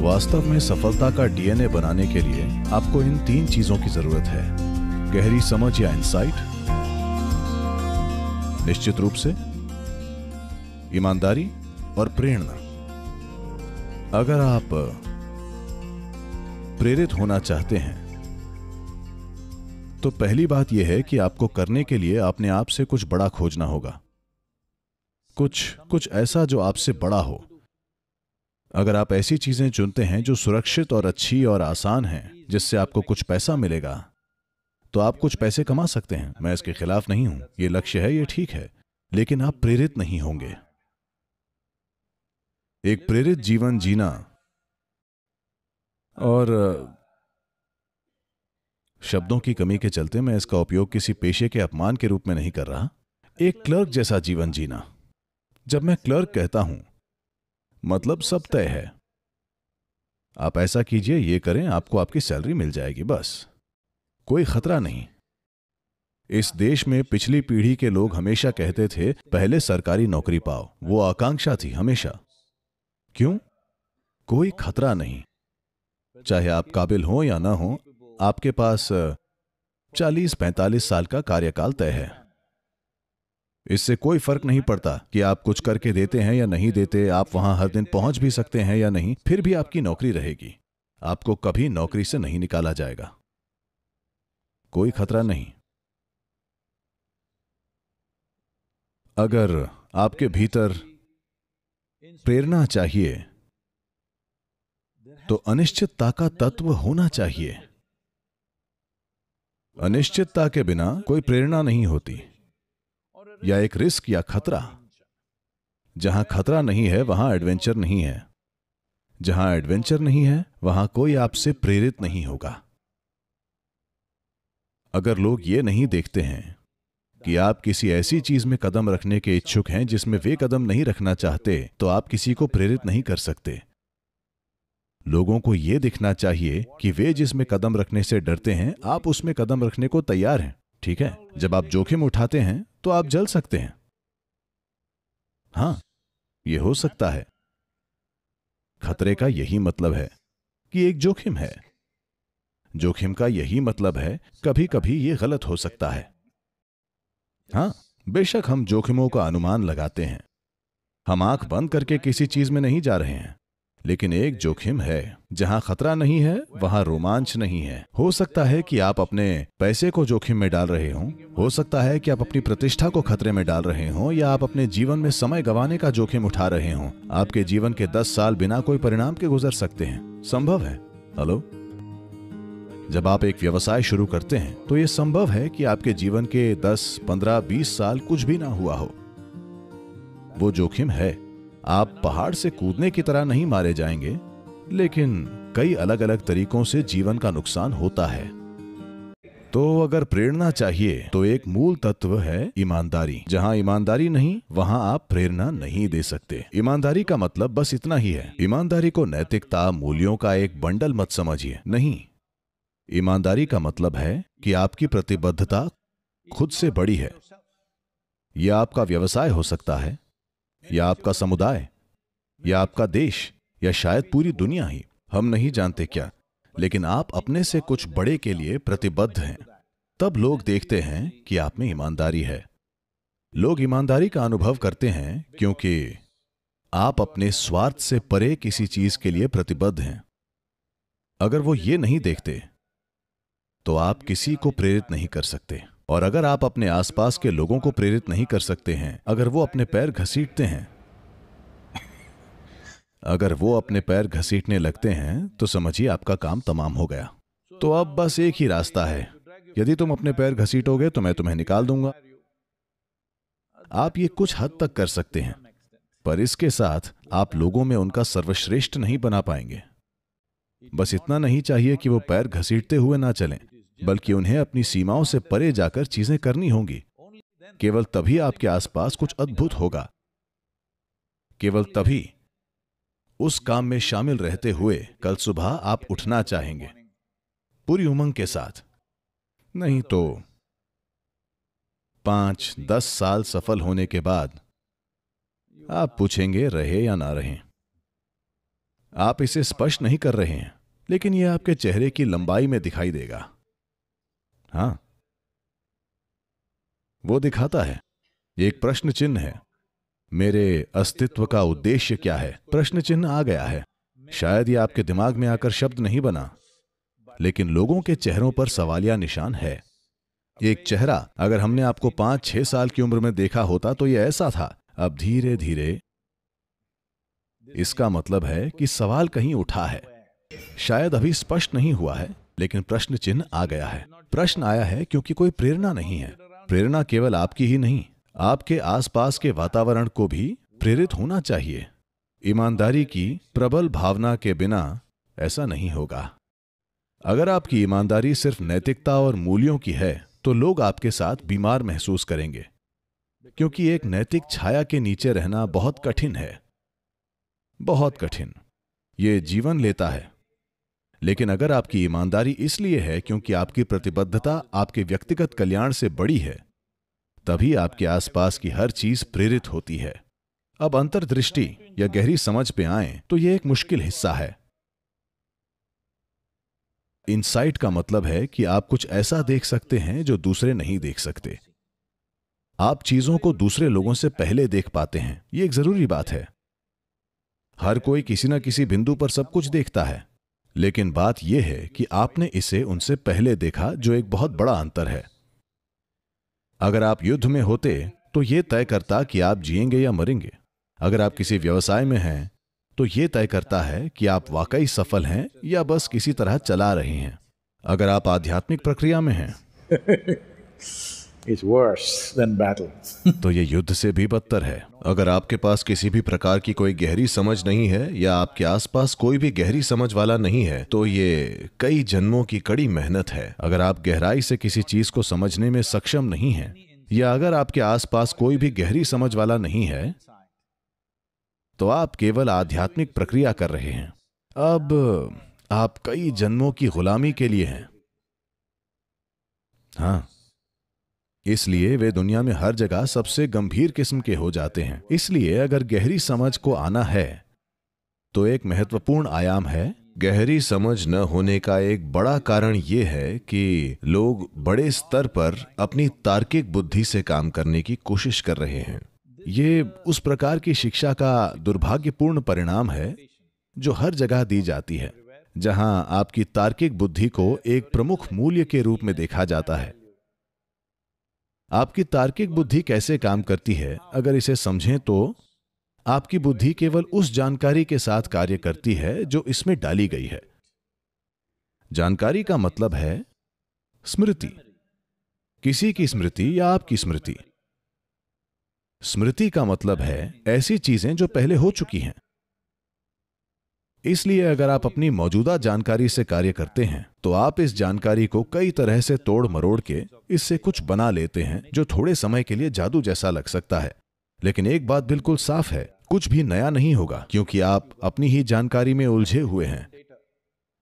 वास्तव में सफलता का डीएनए बनाने के लिए आपको इन 3 चीजों की जरूरत है। गहरी समझ या इंसाइट, निश्चित रूप से ईमानदारी और प्रेरणा। अगर आप प्रेरित होना चाहते हैं तो पहली बात यह है कि आपको करने के लिए अपने आप से कुछ बड़ा खोजना होगा, कुछ ऐसा जो आपसे बड़ा हो। अगर आप ऐसी चीजें चुनते हैं जो सुरक्षित और अच्छी और आसान हैं, जिससे आपको कुछ पैसा मिलेगा, तो आप कुछ पैसे कमा सकते हैं। मैं इसके खिलाफ नहीं हूं, ये लक्ष्य है, ये ठीक है, लेकिन आप प्रेरित नहीं होंगे। एक प्रेरित जीवन जीना, और शब्दों की कमी के चलते मैं इसका उपयोग किसी पेशे के अपमान के रूप में नहीं कर रहा, एक क्लर्क जैसा जीवन जीना। जब मैं क्लर्क कहता हूं, मतलब सब तय है। आप ऐसा कीजिए, ये करें, आपको आपकी सैलरी मिल जाएगी, बस। कोई खतरा नहीं। इस देश में पिछली पीढ़ी के लोग हमेशा कहते थे, पहले सरकारी नौकरी पाओ। वो आकांक्षा थी हमेशा। क्यों? कोई खतरा नहीं। चाहे आप काबिल हो या ना हो, आपके पास 40-45 साल का कार्यकाल तय है। इससे कोई फर्क नहीं पड़ता कि आप कुछ करके देते हैं या नहीं देते, आप वहां हर दिन पहुंच भी सकते हैं या नहीं, फिर भी आपकी नौकरी रहेगी। आपको कभी नौकरी से नहीं निकाला जाएगा। कोई खतरा नहीं। अगर आपके भीतर प्रेरणा चाहिए तो अनिश्चितता का तत्व होना चाहिए। अनिश्चितता के बिना कोई प्रेरणा नहीं होती, या एक रिस्क या खतरा। जहां खतरा नहीं है वहां एडवेंचर नहीं है। जहां एडवेंचर नहीं है वहां कोई आपसे प्रेरित नहीं होगा। अगर लोग ये नहीं देखते हैं कि आप किसी ऐसी चीज में कदम रखने के इच्छुक हैं जिसमें वे कदम नहीं रखना चाहते, तो आप किसी को प्रेरित नहीं कर सकते। लोगों को यह दिखना चाहिए कि वे जिसमें कदम रखने से डरते हैं, आप उसमें कदम रखने को तैयार हैं। ठीक है? जब आप जोखिम उठाते हैं तो आप जल सकते हैं। हां, यह हो सकता है। खतरे का यही मतलब है कि एक जोखिम है। जोखिम का यही मतलब है कभी कभी यह गलत हो सकता है। हां, बेशक हम जोखिमों का अनुमान लगाते हैं। हम आंख बंद करके किसी चीज में नहीं जा रहे हैं, लेकिन एक जोखिम है। जहां खतरा नहीं है वहां रोमांच नहीं है। हो सकता है कि आप अपने पैसे को जोखिम में डाल रहे हों, हो सकता है कि आप अपनी प्रतिष्ठा को खतरे में डाल रहे हों, या आप अपने जीवन में समय गंवाने का जोखिम उठा रहे हों। आपके जीवन के 10 साल बिना कोई परिणाम के गुजर सकते हैं। संभव है। हेलो, जब आप एक व्यवसाय शुरू करते हैं तो यह संभव है कि आपके जीवन के 10, 15, 20 साल कुछ भी ना हुआ हो। वो जोखिम है। आप पहाड़ से कूदने की तरह नहीं मारे जाएंगे, लेकिन कई अलग अलग तरीकों से जीवन का नुकसान होता है। तो अगर प्रेरणा चाहिए तो एक मूल तत्व है ईमानदारी। जहां ईमानदारी नहीं वहां आप प्रेरणा नहीं दे सकते। ईमानदारी का मतलब बस इतना ही है। ईमानदारी को नैतिकता, मूल्यों का एक बंडल मत समझिए। नहीं, ईमानदारी का मतलब है कि आपकी प्रतिबद्धता खुद से बड़ी है। यह आपका व्यवसाय हो सकता है, या आपका समुदाय, या आपका देश, या शायद पूरी दुनिया ही। हम नहीं जानते क्या, लेकिन आप अपने से कुछ बड़े के लिए प्रतिबद्ध हैं। तब लोग देखते हैं कि आप में ईमानदारी है। लोग ईमानदारी का अनुभव करते हैं क्योंकि आप अपने स्वार्थ से परे किसी चीज के लिए प्रतिबद्ध हैं। अगर वो ये नहीं देखते तो आप किसी को प्रेरित नहीं कर सकते। और अगर आप अपने आसपास के लोगों को प्रेरित नहीं कर सकते हैं, अगर वो अपने पैर घसीटते हैं, अगर वो अपने पैर घसीटने लगते हैं, तो समझिए आपका काम तमाम हो गया। तो अब बस एक ही रास्ता है। यदि तुम अपने पैर घसीटोगे तो मैं तुम्हें निकाल दूंगा। आप ये कुछ हद तक कर सकते हैं, पर इसके साथ आप लोगों में उनका सर्वश्रेष्ठ नहीं बना पाएंगे। बस इतना नहीं चाहिए कि वो पैर घसीटते हुए ना चलें, बल्कि उन्हें अपनी सीमाओं से परे जाकर चीजें करनी होंगी। केवल तभी आपके आसपास कुछ अद्भुत होगा। केवल तभी उस काम में शामिल रहते हुए कल सुबह आप उठना चाहेंगे पूरी उमंग के साथ। नहीं तो 5-10 साल सफल होने के बाद आप पूछेंगे रहे या ना रहे। आप इसे स्पष्ट नहीं कर रहे हैं, लेकिन यह आपके चेहरे की लंबाई में दिखाई देगा। हाँ, वो दिखाता है। एक प्रश्न चिन्ह है, मेरे अस्तित्व का उद्देश्य क्या है? प्रश्न चिन्ह आ गया है। शायद ये आपके दिमाग में आकर शब्द नहीं बना, लेकिन लोगों के चेहरों पर सवालिया निशान है। एक चेहरा, अगर हमने आपको 5-6 साल की उम्र में देखा होता तो यह ऐसा था। अब धीरे धीरे, इसका मतलब है कि सवाल कहीं उठा है। शायद अभी स्पष्ट नहीं हुआ है, लेकिन प्रश्न चिन्ह आ गया है। प्रश्न आया है क्योंकि कोई प्रेरणा नहीं है। प्रेरणा केवल आपकी ही नहीं, आपके आसपास के वातावरण को भी प्रेरित होना चाहिए। ईमानदारी की प्रबल भावना के बिना ऐसा नहीं होगा। अगर आपकी ईमानदारी सिर्फ नैतिकता और मूल्यों की है, तो लोग आपके साथ बीमार महसूस करेंगे, क्योंकि एक नैतिक छाया के नीचे रहना बहुत कठिन है, बहुत कठिन। ये जीवन लेता है। लेकिन अगर आपकी ईमानदारी इसलिए है क्योंकि आपकी प्रतिबद्धता आपके व्यक्तिगत कल्याण से बड़ी है, तभी आपके आसपास की हर चीज प्रेरित होती है। अब अंतर्दृष्टि या गहरी समझ पे आएं तो यह एक मुश्किल हिस्सा है। इनसाइट का मतलब है कि आप कुछ ऐसा देख सकते हैं जो दूसरे नहीं देख सकते। आप चीजों को दूसरे लोगों से पहले देख पाते हैं। यह एक जरूरी बात है। हर कोई किसी न किसी बिंदु पर सब कुछ देखता है, लेकिन बात यह है कि आपने इसे उनसे पहले देखा, जो एक बहुत बड़ा अंतर है। अगर आप युद्ध में होते तो यह तय करता कि आप जिएंगे या मरेंगे। अगर आप किसी व्यवसाय में हैं तो यह तय करता है कि आप वाकई सफल हैं या बस किसी तरह चला रहे हैं। अगर आप आध्यात्मिक प्रक्रिया में हैं It's worse than battle. तो यह युद्ध से भी बदतर है। अगर आपके पास किसी भी प्रकार की कोई गहरी समझ नहीं है या आपके आसपास कोई भी गहरी समझ वाला नहीं है, तो ये कई जन्मों की कड़ी मेहनत है। अगर आप गहराई से किसी चीज को समझने में सक्षम नहीं हैं, या अगर आपके आसपास कोई भी गहरी समझ वाला नहीं है, तो आप केवल आध्यात्मिक प्रक्रिया कर रहे हैं। अब आप कई जन्मों की गुलामी के लिए हैं। हाँ, इसलिए वे दुनिया में हर जगह सबसे गंभीर किस्म के हो जाते हैं। इसलिए अगर गहरी समझ को आना है तो एक महत्वपूर्ण आयाम है। गहरी समझ न होने का एक बड़ा कारण यह है कि लोग बड़े स्तर पर अपनी तार्किक बुद्धि से काम करने की कोशिश कर रहे हैं। ये उस प्रकार की शिक्षा का दुर्भाग्यपूर्ण परिणाम है जो हर जगह दी जाती है, जहां आपकी तार्किक बुद्धि को एक प्रमुख मूल्य के रूप में देखा जाता है। आपकी तार्किक बुद्धि कैसे काम करती है, अगर इसे समझें तो आपकी बुद्धि केवल उस जानकारी के साथ कार्य करती है जो इसमें डाली गई है। जानकारी का मतलब है स्मृति, किसी की स्मृति या आपकी स्मृति। स्मृति का मतलब है ऐसी चीजें जो पहले हो चुकी हैं। इसलिए अगर आप अपनी मौजूदा जानकारी से कार्य करते हैं तो आप इस जानकारी को कई तरह से तोड़ मरोड़ के इससे कुछ बना लेते हैं जो थोड़े समय के लिए जादू जैसा लग सकता है। लेकिन एक बात बिल्कुल साफ है, कुछ भी नया नहीं होगा क्योंकि आप अपनी ही जानकारी में उलझे हुए हैं।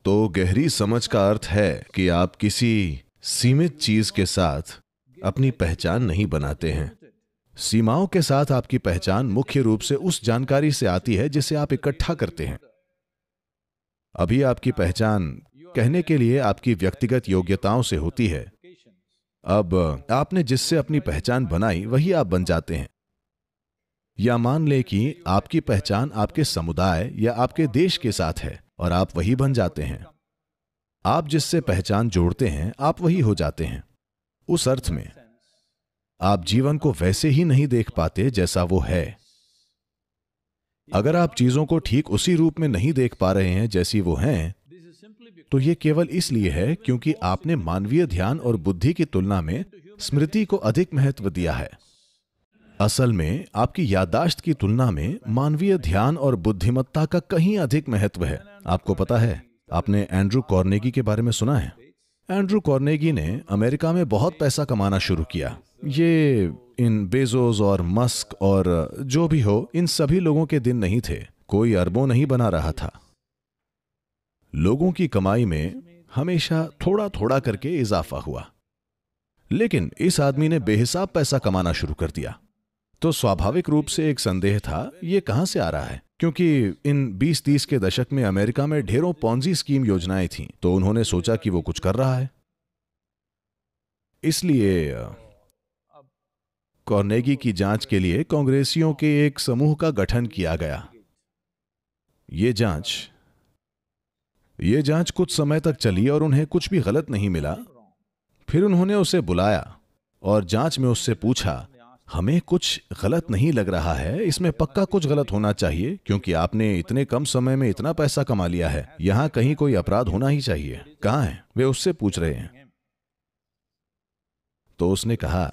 तो गहरी समझ का अर्थ है कि आप किसी सीमित चीज के साथ अपनी पहचान नहीं बनाते हैं। सीमाओं के साथ आपकी पहचान मुख्य रूप से उस जानकारी से आती है जिसे आप इकट्ठा करते हैं। अभी आपकी पहचान कहने के लिए आपकी व्यक्तिगत योग्यताओं से होती है। अब आपने जिससे अपनी पहचान बनाई वही आप बन जाते हैं। या मान लें कि आपकी पहचान आपके समुदाय या आपके देश के साथ है और आप वही बन जाते हैं। आप जिससे पहचान जोड़ते हैं आप वही हो जाते हैं। उस अर्थ में आप जीवन को वैसे ही नहीं देख पाते जैसा वो है। अगर आप चीजों को ठीक उसी रूप में नहीं देख पा रहे हैं जैसी वो हैं, तो यह केवल इसलिए है क्योंकि आपने मानवीय ध्यान और बुद्धि की तुलना में स्मृति को अधिक महत्व दिया है। असल में आपकी याददाश्त की तुलना में मानवीय ध्यान और बुद्धिमत्ता का कहीं अधिक महत्व है। आपको पता है, आपने एंड्रू कार्नेगी के बारे में सुना है? एंड्रू कार्नेगी ने अमेरिका में बहुत पैसा कमाना शुरू किया। ये इन बेजोस और मस्क और जो भी हो, इन सभी लोगों के दिन नहीं थे। कोई अरबों नहीं बना रहा था। लोगों की कमाई में हमेशा थोड़ा थोड़ा करके इजाफा हुआ, लेकिन इस आदमी ने बेहिसाब पैसा कमाना शुरू कर दिया। तो स्वाभाविक रूप से एक संदेह था, ये कहां से आ रहा है, क्योंकि इन 20-30 के दशक में अमेरिका में ढेरों पॉन्जी स्कीम योजनाएं थीं, तो उन्होंने सोचा कि वो कुछ कर रहा है। इसलिए कार्नेगी की जांच के लिए कांग्रेसियों के एक समूह का गठन किया गया। ये जांच कुछ समय तक चली और उन्हें कुछ भी गलत नहीं मिला। फिर उन्होंने उसे बुलाया और जांच में उससे पूछा, हमें कुछ गलत नहीं लग रहा है, इसमें पक्का कुछ गलत होना चाहिए, क्योंकि आपने इतने कम समय में इतना पैसा कमा लिया है, यहां कहीं कोई अपराध होना ही चाहिए, कहां है? वे उससे पूछ रहे हैं। तो उसने कहा,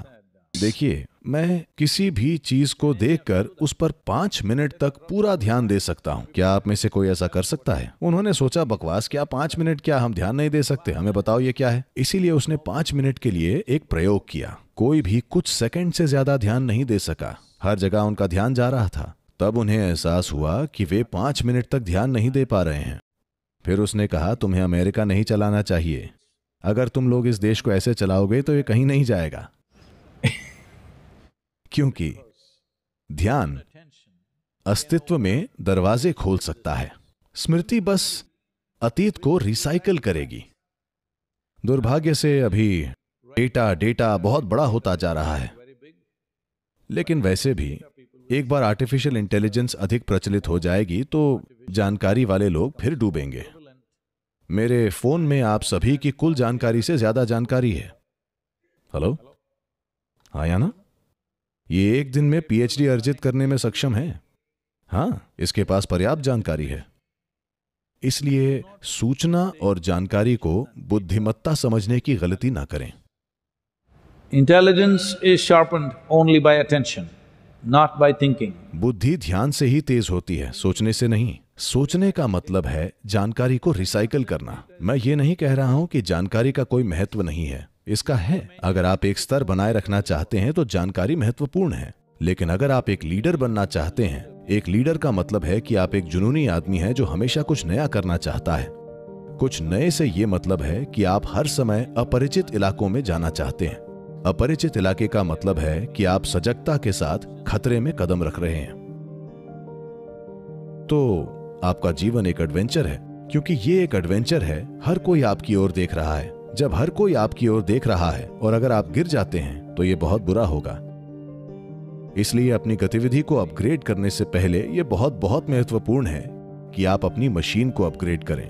देखिए, मैं किसी भी चीज को देखकर उस पर 5 मिनट तक पूरा ध्यान दे सकता हूं। क्या आप में से कोई ऐसा कर सकता है? उन्होंने सोचा, बकवास क्या, 5 मिनट क्या हम ध्यान नहीं दे सकते? हमें बताओ ये क्या है। इसीलिए उसने 5 मिनट के लिए एक प्रयोग किया। कोई भी कुछ सेकंड से ज्यादा ध्यान नहीं दे सका। हर जगह उनका ध्यान जा रहा था। तब उन्हें एहसास हुआ कि वे 5 मिनट तक ध्यान नहीं दे पा रहे हैं। फिर उसने कहा, तुम्हें अमेरिका नहीं चलाना चाहिए। अगर तुम लोग इस देश को ऐसे चलाओगे तो ये कहीं नहीं जाएगा। क्योंकि ध्यान अस्तित्व में दरवाजे खोल सकता है। स्मृति बस अतीत को रिसाइकल करेगी। दुर्भाग्य से अभी डेटा बहुत बड़ा होता जा रहा है। लेकिन वैसे भी एक बार आर्टिफिशियल इंटेलिजेंस अधिक प्रचलित हो जाएगी तो जानकारी वाले लोग फिर डूबेंगे। मेरे फोन में आप सभी की कुल जानकारी से ज्यादा जानकारी है। हेलो, हाँ या ना? ये एक दिन में पीएचडी अर्जित करने में सक्षम है। हां, इसके पास पर्याप्त जानकारी है। इसलिए सूचना और जानकारी को बुद्धिमत्ता समझने की गलती ना करें। Intelligence is sharpened only by attention, not by thinking. बुद्धि ध्यान से ही तेज होती है, सोचने से नहीं। सोचने का मतलब है जानकारी को रिसाइकल करना। मैं ये नहीं कह रहा हूं कि जानकारी का कोई महत्व नहीं है, इसका है। अगर आप एक स्तर बनाए रखना चाहते हैं तो जानकारी महत्वपूर्ण है। लेकिन अगर आप एक लीडर बनना चाहते हैं, एक लीडर का मतलब है कि आप एक जुनूनी आदमी हैं जो हमेशा कुछ नया करना चाहता है। कुछ नए से ये मतलब है कि आप हर समय अपरिचित इलाकों में जाना चाहते हैं। अपरिचित इलाके का मतलब है कि आप सजगता के साथ खतरे में कदम रख रहे हैं। तो आपका जीवन एक एडवेंचर है, क्योंकि ये एक एडवेंचर है। हर कोई आपकी ओर देख रहा है। जब हर कोई आपकी ओर देख रहा है और अगर आप गिर जाते हैं तो ये बहुत बुरा होगा। इसलिए अपनी गतिविधि को अपग्रेड करने से पहले यह बहुत बहुत महत्वपूर्ण है कि आप अपनी मशीन को अपग्रेड करें।